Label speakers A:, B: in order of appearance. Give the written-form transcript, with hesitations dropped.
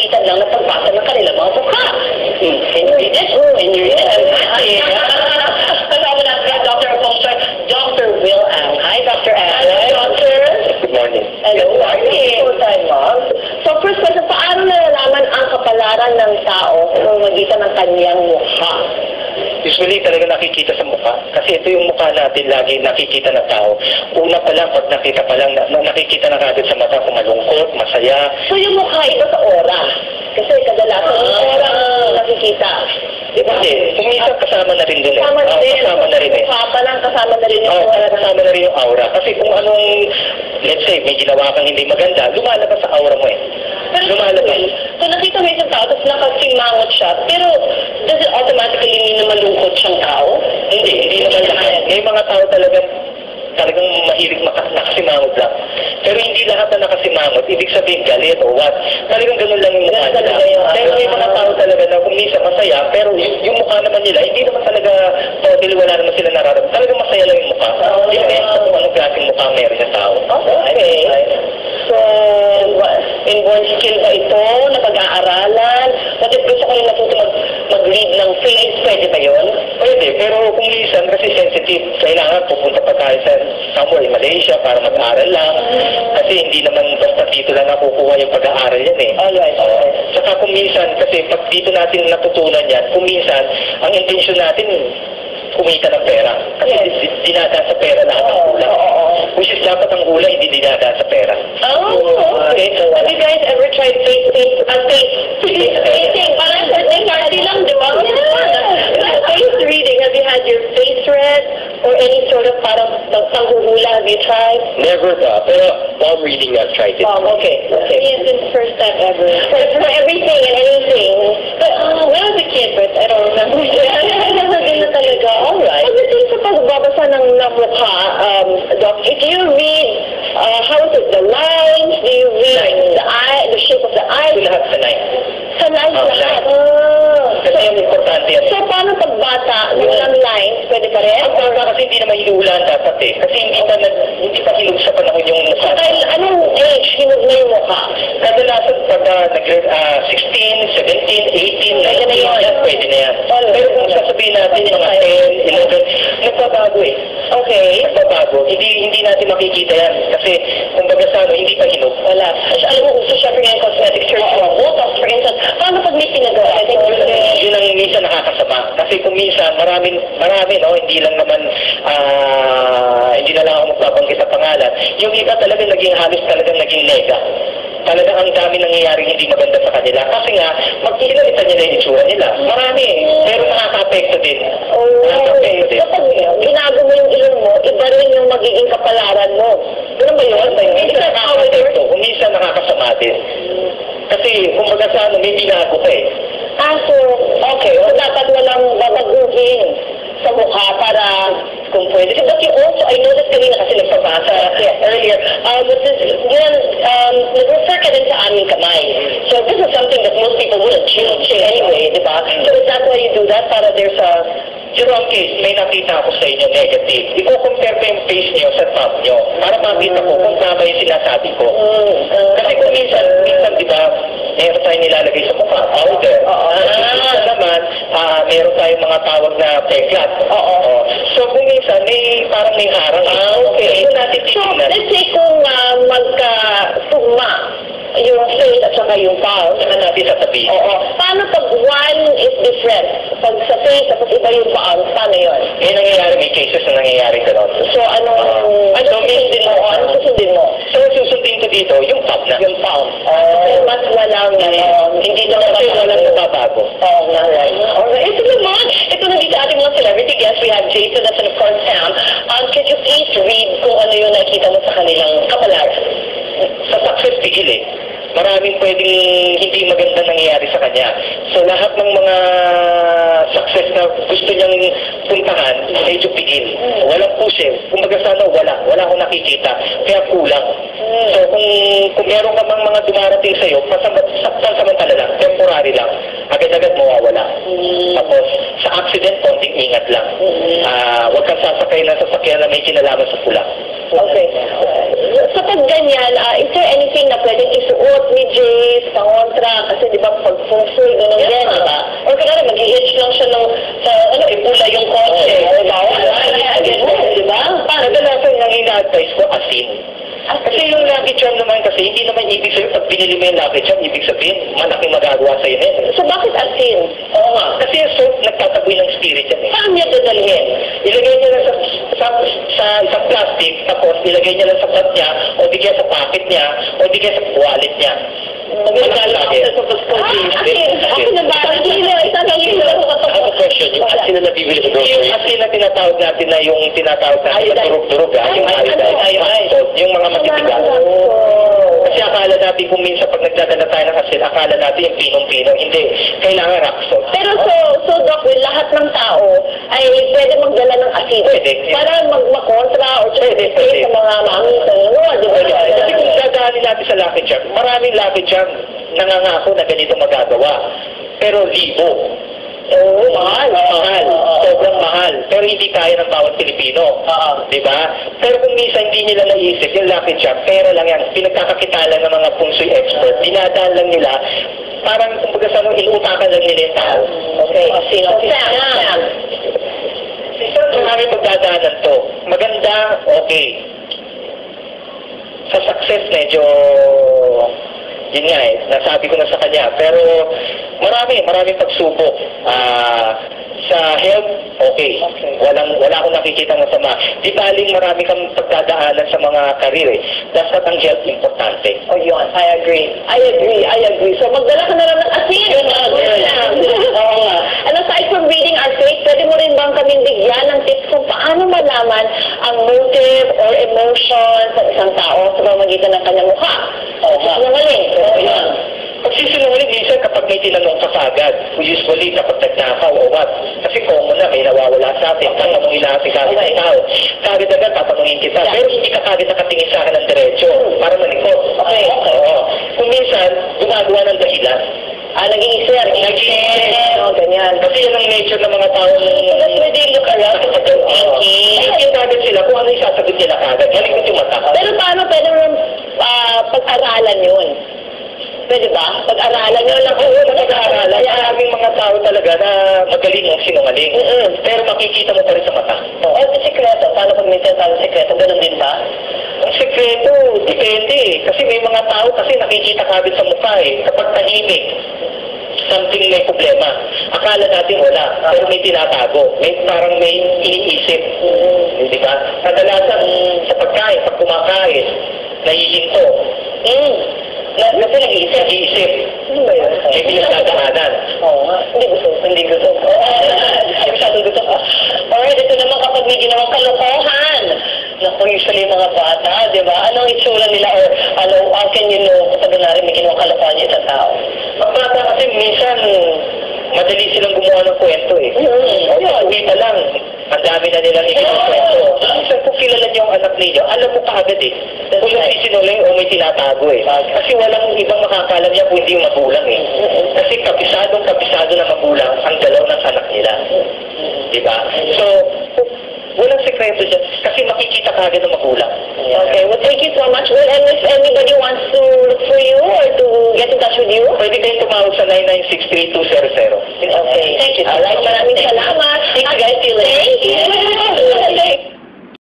A: pamamagitan lang ng pagbasa ng kanilang mga mukha. Can you read it? Can you read it? Kasama natin Dr. Afonso, Dr. Will Ang. Hi, Dr. Ang. Hello, Doctor.
B: Good morning.
A: Hello, morning. Good time, Mom. So, first question, paano nalalaman ang kapalaran ng tao sa pamamagitan ng kanyang mukha?
B: Usually talaga nakikita sa mukha. Kasi ito yung mukha natin lagi nakikita ng tao. Una pa lang, pag nakita pa lang, nakikita na agad sa mata kung malungkot, masaya.
A: So, yung mukha ito sa aura. Kasi kadalasan yung aura ang nakikita. Diba?
B: Kasi, kuminsan kasama na rin dun eh.
A: Kasama na rin.
B: Kasama na rin eh.
A: Mukha pa lang, kasama na rin yung
B: Oo,
A: aura.
B: kasama na rin yung aura. Kasi kung anong, let's say, may ginawa kang hindi maganda, lumalabas sa aura mo eh.
A: Pero
B: Lumalabas.
A: so nakita mo isang tao, tapos nakasimangot siya, pero does it automatically mean na malungkot siyang tao?
B: Hindi naman lahat. May mga tao talagang mahilig nakasimangot lang. Pero hindi lahat na nakasimangot, ibig sabihin galit o what. Talagang ganun lang yung mukha nila. Pero may mga tao talaga na kung minsan masaya, pero yung mukha naman nila, hindi naman talaga totally wala naman sila nararamdaman. Talagang masaya lang yung mukha. Depende sa kung anong klaseng mukha meron yung tao.
A: Okay. So, inborn skill ba ito na pag-aaralan? What if gusto ko yung natuto mag-read ng face? Pwede ba yun?
B: Pwede, pero kung minsan kasi sensitive, kailangan pupunta pa tayo sa somewhere in Malaysia para mag-aaral lang. Kasi hindi naman basta dito lang nakukuha yung pag-aaral yan eh.
A: Alright.
B: Saka kung minsan, kasi pag dito natin natutunan yan, kung minsan, ang intention natin, kumita ng pera. Kasi dinadaan sa pera lahat ang ulam. Which is dapat ang ulam, hindi dinadaan sa pera.
A: Oh, okay. Have you guys ever tried face painting? Parang sa party lang, di ba? Face reading, have you had your face read? Or any sort of parang panghuhula, have you tried?
B: Never ba, pero palm reading I've tried it.
A: Okay.
C: Yes, it's the first time ever.
A: For everything and anything.
C: But when I was a kid, but I don't remember.
A: Ganun na talaga. Alright. Pagdating sa pagbabasa ng mukha, Doc, if you read, how is it, the lines? Do you read the eye, the shape of the eye?
B: Ito lahat sa line.
A: Sa lines lahat.
B: Kasi yung importante yan.
A: So, paano pagbata, walang lines, pwede pa rin?
B: Ang bata kasi hindi naman hinuhulaan dapat eh. Kasi hindi pa hilog sa panahon yung mukha.
A: Dahil anong age hinog na yung mukha?
B: Kadalasan pag 16, 17, 18, 19, yan, pwede na yan. Pero kung sasabihin natin mga 10, 11, nagbabago eh.
A: Okay.
B: Nagbabago. Hindi natin makikita yan. Kasi kung baga sa hindi pa hinog.
A: Wala. Kasi alam mo, uso siya for yung cosmetic surgery. Botox, for instance. Paano pag may pinagawa?
B: Yun ang minsan nakakasama. Kasi kung minsan, marami, no? Hindi lang naman, hindi na lang ako magbabanggit sa pangalan. Yung iba talaga halos talagang naging nega. Talagang ang dami nangyayari hindi maganda sa kanila. Kasi nga, magkilalitan nila yung itsura nila. Marami eh. Pero nakaka-apekto din. Nakaka-apekto din.
A: Kapag ginago mo yung ilong mo, iba rin yung magiging kapalaran mo. Ganun ba yun?
B: Minsan nakaka-apekto. Kung minsan nakakasama din. Kasi kung baga sa may binago ka eh.
A: So, okay. So, dapat walang babaguhin sa mukha para kung pwede. But you also, I know that kanina kasi nagpabasa earlier, nag-refer ka din sa aming kamay. So, this is something that most people wouldn't change anyway, di ba? So, is that why you do that? Para there's a...
B: Yung case, may nakita ako sa inyo negative. Iko-compare ko yung face niyo sa top niyo para makita ko kung tama yung sinasabi ko. Kasi kung minsan, di ba, meron tayong nilalagay sa mukha, powder. Minsan naman, meron tayong mga tawag na peklat. So kung minsan, parang may harang. Okay. Ito natin
A: So,
B: titignan.
A: let's say kung magka-tugma yung face at saka yung palm.
B: Saan natin sasabihin?
A: Paano pag one is different? Pag sa face, tapos iba yung palm, paano yun?
B: May nangyayari, may cases na nangyayari gano'n.
A: So, susundin mo? Ano susundin mo?
B: So, susundin ko dito, yung top na.
A: Yung palm. Mas walang,
B: Hindi naman kasi walang nababago.
A: Alright. Ito naman, ito na dito ating mga celebrity guests. We have Jason, that's of course Sam. Could you please read kung ano yung nakikita mo sa kanilang kapalaran?
B: Sa success tigil eh. Maraming pwedeng hindi maganda nangyayari sa kanya. So lahat ng mga success na gusto niyang puntahan, medyo pigil. Walang push eh. Kumbaga sana wala akong nakikita. Kaya kulang. So kung meron ka mang mga dumarating sa'yo, pansamantala lang, temporary lang, agad-agad mawawala. Tapos sa accident, konting ingat lang. Huwag kang sasakay na sasakyan na may kinalaman sa pula.
A: Okay. sa pag ganyan, is there anything na pwedeng isuot ni Jace sa kontra? Kasi di ba pag feng shui, gano'n din, di ba?
C: Or kaya mag-i-hitch lang siya sa ipula yung kotse.
A: Di ba?
B: Kadalasan yung ina-advise ko, asin. Kasi yung lucky charm naman kasi, hindi naman ibig sabihin, pag binili mo yung lucky charm, ibig sabihin, malaking magagawa sa'yo na.
A: So bakit asin?
B: Oo nga. Kasi yung soap, nagtataboy ng spirit yan eh.
A: Saan niya dadalhin?
B: Ilagay niya lang sa isang plastic, tapos ilagay niya lang sa bag niya, o di kaya sa pocket niya, o di kaya sa wallet niya.
C: Magkala ako sa
A: Asin na ba? Isang kilo.
B: I have a question. Yung asin na nabibili sa grocery? Yung asin na tinatawag natin na yung tinatawag natin na durug-durug, yung iodine. Yung mga matitigas. Kasi akala natin kung minsan pag nagdadala tayo ng asin, akala natin yung pinong-pinong. Hindi. Kailangan rock salt.
A: Pero so Doc, lahat ng tao ay pwede magdala ng asin.
B: Pwede.
A: Para magmakontra o
B: Pwede.
A: sa mga mami sa inyo, di ba?
B: Kasi kung dadaanin natin sa Lucky Charm, maraming Lucky Charm nangangako na ganito magagawa. Pero libo.
A: Oo, mahal.
B: Mahal. Sobrang mahal. Pero hindi kaya ng bawat Pilipino. Di ba? Pero kung minsan hindi nila naisip, yung Lucky Charm, pera lang yan. Pinagkakakitaan ng mga feng shui expert. Dinadaan lang nila. Parang, kumbaga sa inutakan lang nila yung tao.
A: Okay. Sam.
B: Marami pagdadaanan to. Maganda, okay. Sa success, medyo yun nga eh, nasabi ko na sa kanya. Pero maraming pagsubok. Sa health, okay. Wala akong nakikita ng masama. Di baling marami kang pagdadaanan sa mga karir eh. Dapat ang health importante.
A: Oh, yun. I agree. So, magdala ka na lang ng asin. Oo nga. And aside from reading our faith, pwede mo rin bang kaming bigyan ng tips kung paano malaman ang motive or emotion sa isang tao sa pamamagitan ng kanyang mukha? Sinungaling.
B: Pagsisinungaling, minsan kapag may tinanong ka agad, usually kapag nagnakaw o what, kasi common na, may nawawala sa atin, tatanungin natin kagad ng tao. Kagad agad, tatanungin kita. Pero hindi ka kagad nakatingin sa akin ng diretso, para malikot.
A: Okay.
B: Oo. Kung minsan, gumagawa ng dahilan.
A: Nag-iisip. Ganyan.
B: Kasi yan ang nature ng mga tao.
A: That's why they look around at their thinking.
B: Yung kagad sila, kung ano yung sasagot nila kagad, malikot yung mata.
A: Pero paano pwede mo pag-aralan yun? Pwede ba? Pag-aralan nyo lang.
B: Oo, pag-aaralan. Maraming mga tao talaga na magaling ang sinungaling. Pero makikita mo pa rin sa mata.
A: Sikreto. Paano pag may tinatawag sikreto? Ganun din ba?
B: Ang sikreto, depende eh. Kasi may mga tao kasi nakikita kagad sa mukha eh. Kapag tahimik, something may problema. Akala natin wala, pero may tinatago. Parang may iniisip. Di ba? Kadalasan sa pagkain, pag kumakain, nahihinto.
A: Kasi nag-iisip.
B: Nag-iisip.
A: Ano ba yun?
B: May pinagdadaanan.
A: Oo nga. Hindi gusto. Hindi masyadong gusto ka. Alright, ito naman kapag may ginawang kalokohan. Naku, usually yung mga bata, di ba? Anong itsura nila or how can you know kapag may ginawang kalokohan yung isang tao?
B: Ang bata kasi minsan, madali silang gumawa ng kwento eh. Uwi pa lang, ang dami na nilang kwento. Minsan kung kilala niyo ang anak ninyo, alam mo kaagad eh. Kung yung sisinungaling o may tinatago eh. Kasi walang ibang makakalam niya kung hindi yung magulang eh. Kasi kapisado na magulang ang dalaw ng anak nila. Diba? So, walang sekreto dyan. Kasi makikita kaagad ng magulang.
A: Okay, well, thank you so much. Well, and if anybody wants to look for you or to get in touch with you,
B: pwede kayong tumawag sa 9963200.
A: Okay. Thank you. Alright, maraming salamat.
C: Thank you guys.
A: Thank you.